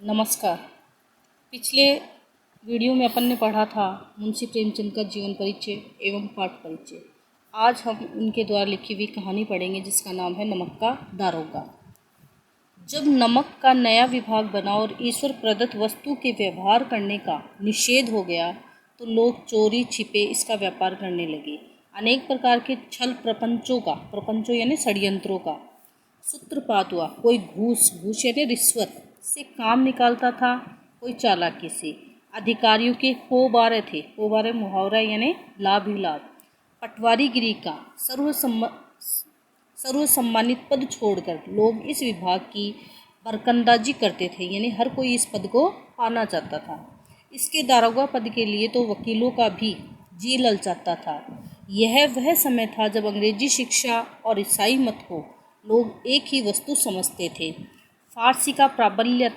नमस्कार। पिछले वीडियो में अपन ने पढ़ा था मुंशी प्रेमचंद का जीवन परिचय एवं पाठ परिचय। आज हम उनके द्वारा लिखी हुई कहानी पढ़ेंगे जिसका नाम है नमक का दारोगा। जब नमक का नया विभाग बना और ईश्वर प्रदत्त वस्तु के व्यवहार करने का निषेध हो गया तो लोग चोरी छिपे इसका व्यापार करने लगे। अनेक प्रकार के छल प्रपंचों यानी षड्यंत्रों का सूत्रपात हुआ। कोई घूस यानी रिश्वत से काम निकालता था, कोई चालाकी से। अधिकारियों के पोबारे मुहावरा यानी लाभ ही लाभ। पटवारीगिरी का सर्वसम्मानित पद छोड़कर लोग इस विभाग की बरकंदाजी करते थे, यानी हर कोई इस पद को पाना चाहता था। इसके दारोगा पद के लिए तो वकीलों का भी जी ललचाता था। यह वह समय था जब अंग्रेजी शिक्षा और ईसाई मत को लोग एक ही वस्तु समझते थे। फारसी का प्राबल्य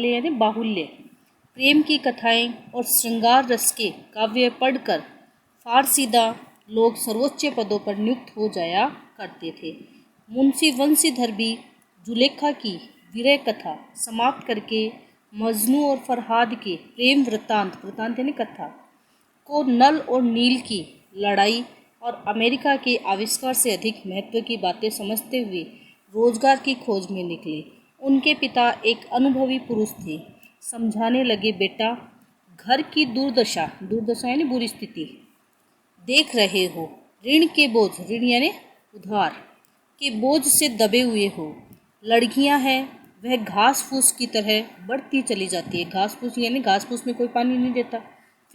यानी बाहुल्य। प्रेम की कथाएं और श्रृंगार रस के काव्य पढ़कर फारसीदा लोग सर्वोच्च पदों पर नियुक्त हो जाया करते थे। मुंशी वंशीधर भी जुलेखा की विरह कथा समाप्त करके मजनू और फरहाद के प्रेम वृत्तांत यानी कथा को नल और नील की लड़ाई और अमेरिका के आविष्कार से अधिक महत्व की बातें समझते हुए रोजगार की खोज में निकले। उनके पिता एक अनुभवी पुरुष थे। समझाने लगे, बेटा, घर की दुर्दशा यानी बुरी स्थिति देख रहे हो। ऋण यानी उधार के बोझ से दबे हुए हो। लड़कियां हैं वह घास फूस की तरह बढ़ती चली जाती है। घास फूस में कोई पानी नहीं देता,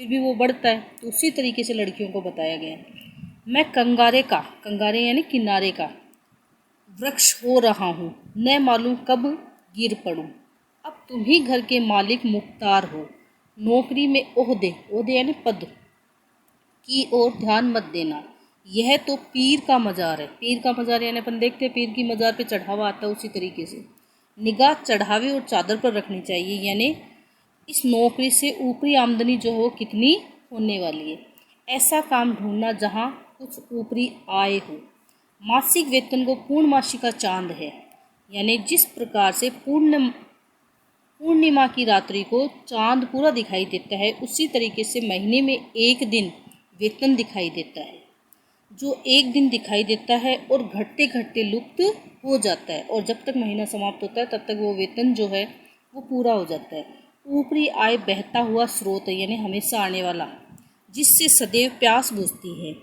फिर भी वो बढ़ता है। तो उसी तरीके से लड़कियों को बताया गया है। मैं कंगारे यानी किनारे का वृक्ष हो रहा हूँ, न मालूम कब गिर पड़ूं। अब तुम ही घर के मालिक मुख्तार हो। नौकरी में ओहदे यानी पद की ओर ध्यान मत देना। यह तो पीर का मजार है। यानी अपन देखते हैं पीर की मजार पे चढ़ावा आता है, उसी तरीके से निगाह चढ़ावे और चादर पर रखनी चाहिए। यानी इस नौकरी से ऊपरी आमदनी जो है वो कितनी होने वाली है। ऐसा काम ढूंढना जहाँ कुछ ऊपरी आय हो। मासिक वेतन को पूर्णमासी का चांद है, यानी जिस प्रकार से पूर्णिमा की रात्रि को चांद पूरा दिखाई देता है, उसी तरीके से महीने में एक दिन वेतन दिखाई देता है। जो एक दिन दिखाई देता है और घटते घटते लुप्त हो जाता है, और जब तक महीना समाप्त होता है तब तक वो वेतन जो है वो पूरा हो जाता है। ऊपरी आय बहता हुआ स्रोत है, यानी हमेशा आने वाला, जिससे सदैव प्यास बुझती है।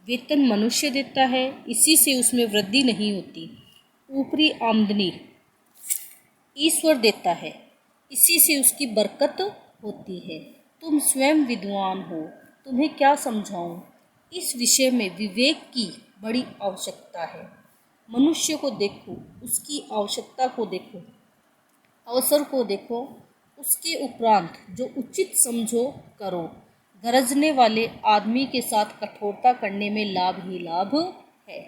वेतन मनुष्य देता है, इसी से उसमें वृद्धि नहीं होती। ऊपरी आमदनी ईश्वर देता है, इसी से उसकी बरकत होती है। तुम स्वयं विद्वान हो, तुम्हें क्या समझाऊं। इस विषय में विवेक की बड़ी आवश्यकता है। मनुष्य को देखो, उसकी आवश्यकता को देखो, अवसर को देखो, उसके उपरांत जो उचित समझो करो। गरजने वाले आदमी के साथ कठोरता करने में लाभ ही लाभ है।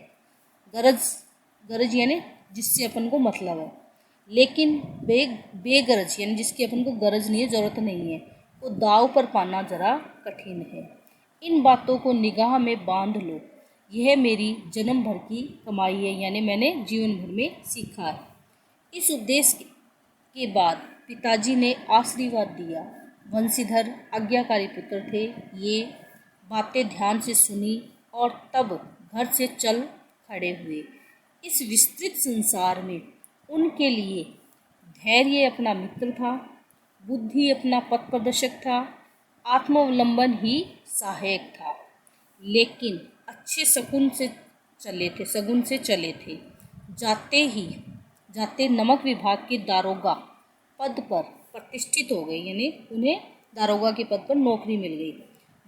गरज यानी जिससे अपन को मतलब है, लेकिन बेगरज यानी जिसकी अपन को गरज नहीं है, ज़रूरत नहीं है, वो दाव पर पाना जरा कठिन है। इन बातों को निगाह में बांध लो। यह मेरी जन्म भर की कमाई है, यानी मैंने जीवन भर में सीखा है। इस उपदेश के बाद पिताजी ने आशीर्वाद दिया। वंशीधर आज्ञाकारी पुत्र थे। ये बातें ध्यान से सुनी और तब घर से चल खड़े हुए। इस विस्तृत संसार में उनके लिए धैर्य अपना मित्र था, बुद्धि अपना पथ प्रदर्शक था, आत्मावलंबन ही सहायक था। लेकिन अच्छे शगुन से चले थे। जाते नमक विभाग के दारोगा पद पर प्रतिष्ठित हो गए, यानी उन्हें दारोगा के पद पर नौकरी मिल गई।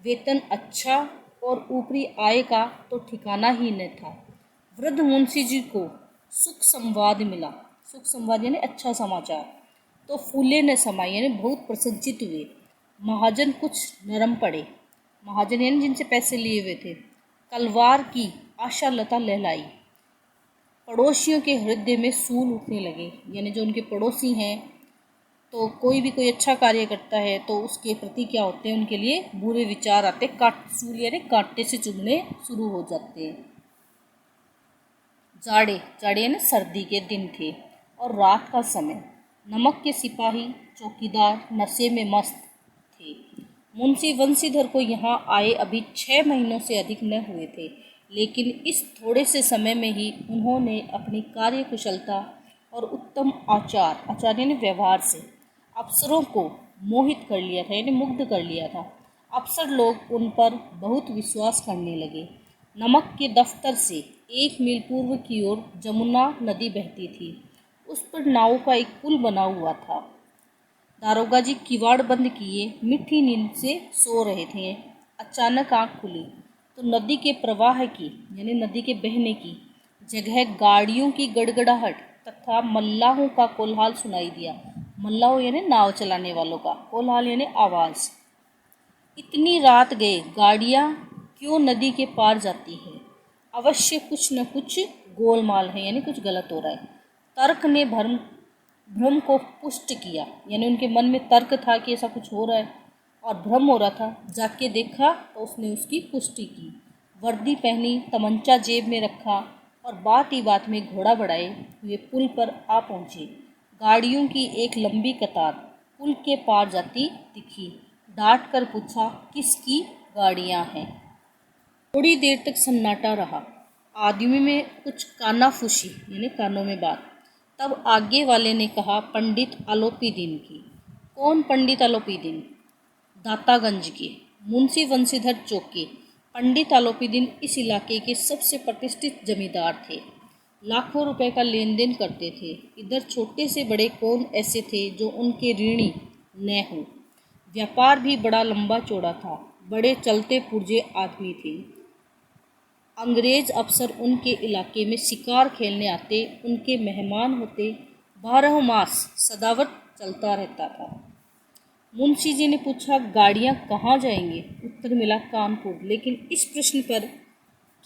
वेतन अच्छा और ऊपरी आय का तो ठिकाना ही न था। वृद्ध मुंशी जी को सुख संवाद मिला। सुख संवाद यानी अच्छा समाचार। तो फूले न समाये, यानी बहुत प्रसन्नचित हुए। महाजन कुछ नरम पड़े। महाजन यानी जिनसे पैसे लिए हुए थे। कलवार की आशा लता लहलाई। पड़ोसियों के हृदय में सूल उठने लगे, यानी जो उनके पड़ोसी हैं, तो कोई अच्छा कार्य करता है तो उसके प्रति क्या होते हैं, उनके लिए बुरे विचार आते। सूल यानी कांटे से चुभने शुरू हो जाते हैं। जाड़े यानी सर्दी के दिन थे और रात का समय। नमक के सिपाही चौकीदार नशे में मस्त थे। मुंशी वंशीधर को यहाँ आए अभी 6 महीनों से अधिक न हुए थे, लेकिन इस थोड़े से समय में ही उन्होंने अपनी कार्यकुशलता और उत्तम आचार यानी व्यवहार से अफसरों को मोहित कर लिया था, यानी मुग्ध कर लिया था। अफसर लोग उन पर बहुत विश्वास करने लगे। नमक के दफ्तर से 1 मील पूर्व की ओर जमुना नदी बहती थी। उस पर नाव का एक पुल बना हुआ था। दारोगा जी किवाड़ बंद किए मीठी नींद से सो रहे थे। अचानक आंख खुली तो नदी के प्रवाह की यानी नदी के बहने की जगह गाड़ियों की गड़गड़ाहट तथा मल्लाहों का कोलाहल सुनाई दिया। मल्लाहों यानी नाव चलाने वालों का, कोलाहल यानी आवाज़। इतनी रात गए गाड़ियाँ क्यों नदी के पार जाती है? अवश्य कुछ न कुछ गोलमाल है, यानी कुछ गलत हो रहा है। तर्क ने भ्रम को पुष्ट किया, यानी उनके मन में तर्क था कि ऐसा कुछ हो रहा है और भ्रम हो रहा था। जाके देखा तो उसने उसकी पुष्टि की। वर्दी पहनी, तमंचा जेब में रखा और बात ही बात में घोड़ा बढ़ाए हुए पुल पर आ पहुँचे। गाड़ियों की एक लंबी कतार पुल के पार जाती दिखी। डांट कर पूछा, किसकी गाड़ियाँ हैं? थोड़ी देर तक सन्नाटा रहा। आदमी में कुछ कानाफूसी यानी कानों में बात। तब आगे वाले ने कहा, पंडित आलोपीदीन की। कौन पंडित आलोपीदीन? दातागंज के मुंशी वंशीधर चौके। पंडित आलोपीदीन इस इलाके के सबसे प्रतिष्ठित जमींदार थे। लाखों रुपए का लेन देन करते थे। इधर छोटे से बड़े कौन ऐसे थे जो उनके ऋणी न हों। व्यापार भी बड़ा लंबा चौड़ा था। बड़े चलते पुर्जे आदमी थे। अंग्रेज अफसर उनके इलाके में शिकार खेलने आते, उनके मेहमान होते। 12 मास सदावत चलता रहता था। मुंशी जी ने पूछा, गाड़ियाँ कहाँ जाएंगे? उत्तर मिला, कानपुर। लेकिन इस प्रश्न पर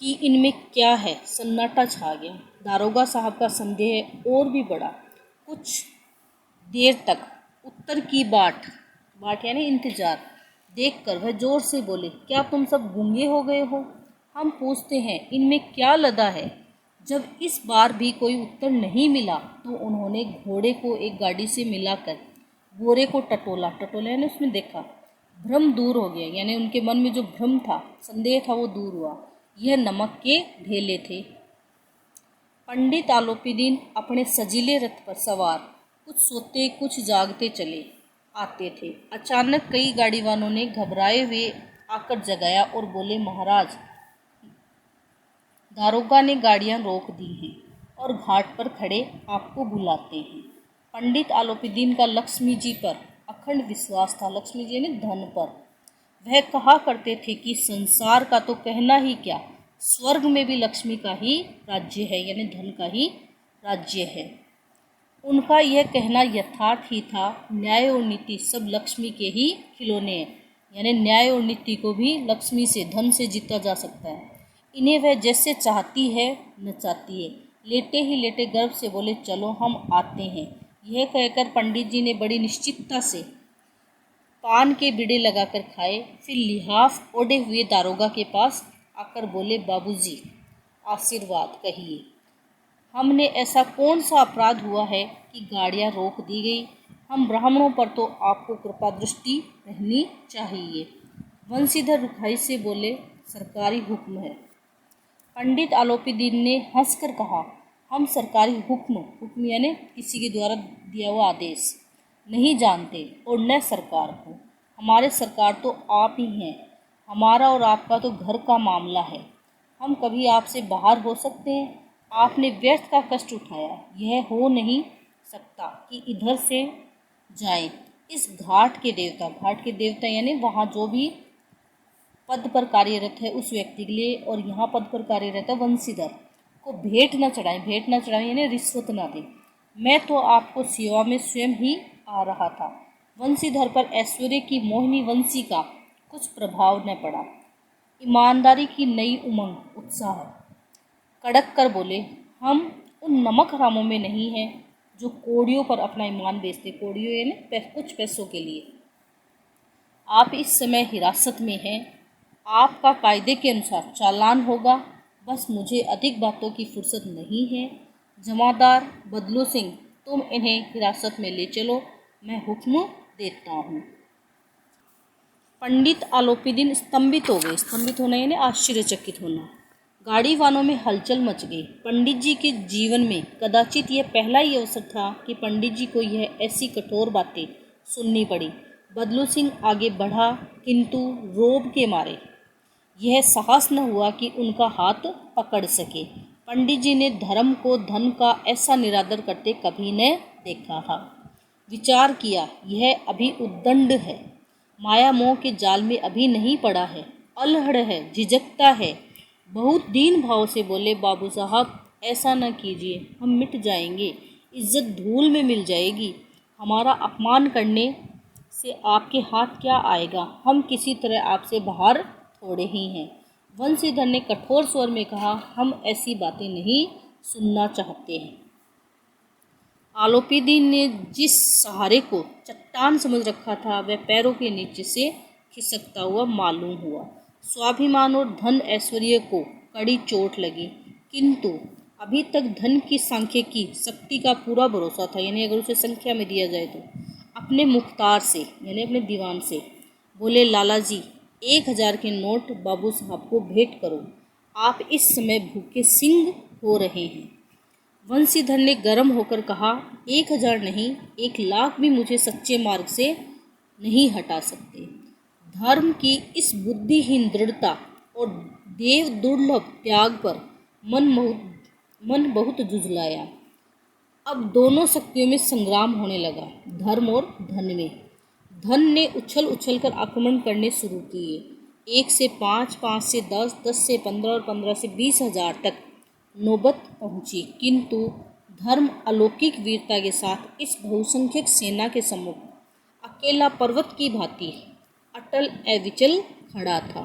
कि इनमें क्या है, सन्नाटा छा गया। दारोगा साहब का संदेह और भी बढ़ा। कुछ देर तक उत्तर की बाट यानी इंतजार देखकर वह जोर से बोले, क्या तुम सब गूंगे हो गए हो? हम पूछते हैं इनमें क्या लदा है? जब इस बार भी कोई उत्तर नहीं मिला तो उन्होंने घोड़े को एक गाड़ी से मिलाकर बोरे को टटोला यानी उसमें देखा। भ्रम दूर हो गया, यानी उनके मन में जो भ्रम था, संदेह था, वो दूर हुआ। यह नमक के ढेले थे। पंडित आलोपीदीन अपने सजीले रथ पर सवार कुछ सोते कुछ जागते चले आते थे। अचानक कई गाड़ी वालों ने घबराए हुए आकर जगाया और बोले, महाराज, दारोगा ने गाड़ियां रोक दी हैं और घाट पर खड़े आपको बुलाते हैं। पंडित आलोपीदीन का लक्ष्मी जी पर अखंड विश्वास था। लक्ष्मी जी ने धन पर। वह कहा करते थे कि संसार का तो कहना ही क्या, स्वर्ग में भी लक्ष्मी का ही राज्य है, यानी धन का ही राज्य है। उनका यह कहना यथार्थ ही था। न्याय और नीति सब लक्ष्मी के ही खिलौने हैं, यानी न्याय और नीति को भी लक्ष्मी से, धन से जीता जा सकता है। इन्हें वह जैसे चाहती है नचाती है। लेटे ही लेटे गर्व से बोले, चलो हम आते हैं। यह कहकर पंडित जी ने बड़ी निश्चितता से पान के बीड़े लगाकर खाए। फिर लिहाफ ओढ़े हुए दारोगा के पास आकर बोले, बाबूजी, आशीर्वाद कहिए। हमने ऐसा कौन सा अपराध हुआ है कि गाड़ियाँ रोक दी गई? हम ब्राह्मणों पर तो आपको कृपा दृष्टि रहनी चाहिए। वंशीधर रुखाई से बोले, सरकारी हुक्म है। पंडित आलोपीदीन ने हंसकर कहा, हम सरकारी हुक्म यानी किसी के द्वारा दिया हुआ आदेश नहीं जानते और न सरकार को। हमारे सरकार तो आप ही हैं। हमारा और आपका तो घर का मामला है। हम कभी आपसे बाहर हो सकते हैं? आपने व्यर्थ का कष्ट उठाया। यह हो नहीं सकता कि इधर से जाएं। इस घाट के देवता यानी वहाँ जो भी पद पर कार्यरत है उस व्यक्ति के लिए, और यहाँ पद पर कार्यरत है वंशीधर को भेंट न चढ़ाएं यानी रिश्वत न दें। मैं तो आपको सेवा में स्वयं ही आ रहा था। वंशीधर पर ऐश्वर्य की मोहिनी वंशी का कुछ प्रभाव न पड़ा। ईमानदारी की नई उमंग, उत्साह कड़क कर बोले, हम उन नमक हरामों में नहीं हैं जो कोड़ियों पर अपना ईमान बेचते। कोड़ियों यानी कुछ पैसों के लिए। आप इस समय हिरासत में हैं। आपका कायदे के अनुसार चालान होगा। बस मुझे अधिक बातों की फुर्सत नहीं है। जमादार बदलू सिंह तुम इन्हें हिरासत में ले चलो, मैं हुक्म देता हूँ। पंडित आलोपीदीन स्तंभित हो गए। स्तंभित होना यानी आश्चर्यचकित होना। गाड़ी वालों में हलचल मच गई। पंडित जी के जीवन में कदाचित यह पहला ही अवसर था कि पंडित जी को यह ऐसी कठोर बातें सुननी पड़ी। बदलू सिंह आगे बढ़ा, किंतु रोब के मारे यह साहस न हुआ कि उनका हाथ पकड़ सके। पंडित जी ने धर्म को धन का ऐसा निरादर करते कभी न देखा था। विचार किया, यह अभी उद्दंड है, माया मोह के जाल में अभी नहीं पड़ा है, अल्हड़ है, झिझकता है। बहुत दीन भाव से बोले, बाबू साहब ऐसा न कीजिए, हम मिट जाएंगे, इज्जत धूल में मिल जाएगी। हमारा अपमान करने से आपके हाथ क्या आएगा, हम किसी तरह आपसे बाहर थोड़े ही हैं। वंशीधर ने कठोर स्वर में कहा, हम ऐसी बातें नहीं सुनना चाहते हैं। आलोपीदीन ने जिस सहारे को चट्टान समझ रखा था वह पैरों के नीचे से खिसकता हुआ मालूम हुआ। स्वाभिमान और धन ऐश्वर्य को कड़ी चोट लगी, किंतु अभी तक धन की सांख्यिकी शक्ति का पूरा भरोसा था, यानी अगर उसे संख्या में दिया जाए तो। अपने मुख्तार से यानी अपने दीवान से बोले, लाला जी 1000 के नोट बाबू साहब को भेंट करो, आप इस समय भूखे सिंह हो रहे हैं। वंशीधर ने गर्म होकर कहा, 1000 नहीं, 1,00,000 भी मुझे सच्चे मार्ग से नहीं हटा सकते। धर्म की इस बुद्धिहीन दृढ़ता और देव दुर्लभ त्याग पर मन बहुत जुझलाया। अब दोनों शक्तियों में संग्राम होने लगा, धर्म और धन में। धन ने उछल उछल कर आक्रमण करने शुरू किए। 1 से 5, 5 से 10, 10 से 15 और 15 से 20,000 तक नौबत पहुंची, किंतु धर्म अलौकिक वीरता के साथ इस बहुसंख्यक सेना के सम्मुख अकेला पर्वत की भांति अटल अविचल खड़ा था।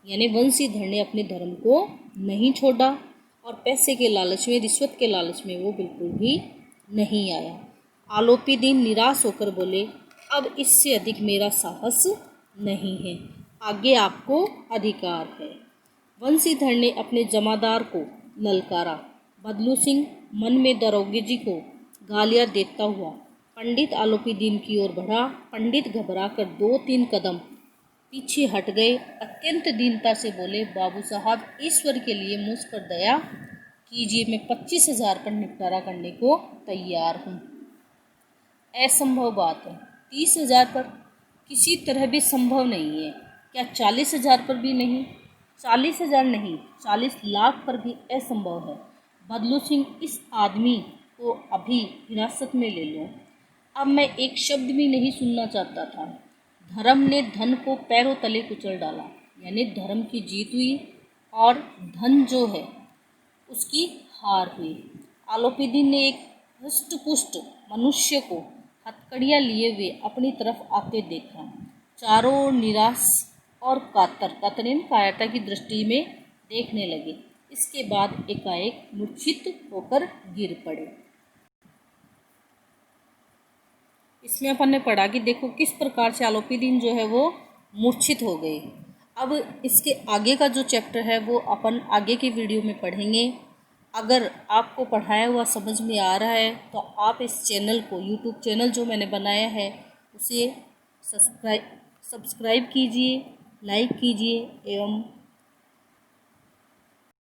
यानी वंशीधर ने अपने धर्म को नहीं छोड़ा और पैसे के लालच में, रिश्वत के लालच में वो बिल्कुल भी नहीं आया। आलोपीदीन निराश होकर बोले, अब इससे अधिक मेरा साहस नहीं है, आगे आपको अधिकार है। वंशीधर ने अपने जमादार को ललकारा। बदलू सिंह मन में दरोगे जी को गालियां देता हुआ पंडित आलोपीदीन की ओर बढ़ा। पंडित घबराकर 2-3 कदम पीछे हट गए। अत्यंत दीनता से बोले, बाबू साहब ईश्वर के लिए मुझ पर दया कीजिए, मैं 25,000 पर निपटारा करने को तैयार हूँ। असंभव बात है, 30,000 पर किसी तरह भी संभव नहीं है। क्या 40,000 पर भी नहीं? 40,000 नहीं, 40,00,000 पर भी असंभव है। बदलू सिंह, इस आदमी को अभी हिरासत में ले लो। अब मैं एक शब्द भी नहीं सुनना चाहता था। धर्म ने धन को पैरों तले कुचल डाला, यानी धर्म की जीत हुई और धन जो है उसकी हार हुई। आलोपीदीन ने एक हष्टपुष्ट मनुष्य को हथकड़ियाँ लिए हुए अपनी तरफ आते देखा। चारों ओर निराश और कातरीन कायरता की दृष्टि में देखने लगे। इसके बाद एकाएक मूर्छित होकर गिर पड़े। इसमें अपन ने पढ़ा कि देखो किस प्रकार से आलोपीदीन जो है वो मूर्छित हो गए। अब इसके आगे का जो चैप्टर है वो अपन आगे की वीडियो में पढ़ेंगे। अगर आपको पढ़ाया हुआ समझ में आ रहा है तो आप इस चैनल को, यूट्यूब चैनल जो मैंने बनाया है उसे सब्सक्राइब कीजिए, लाइक कीजिए एवं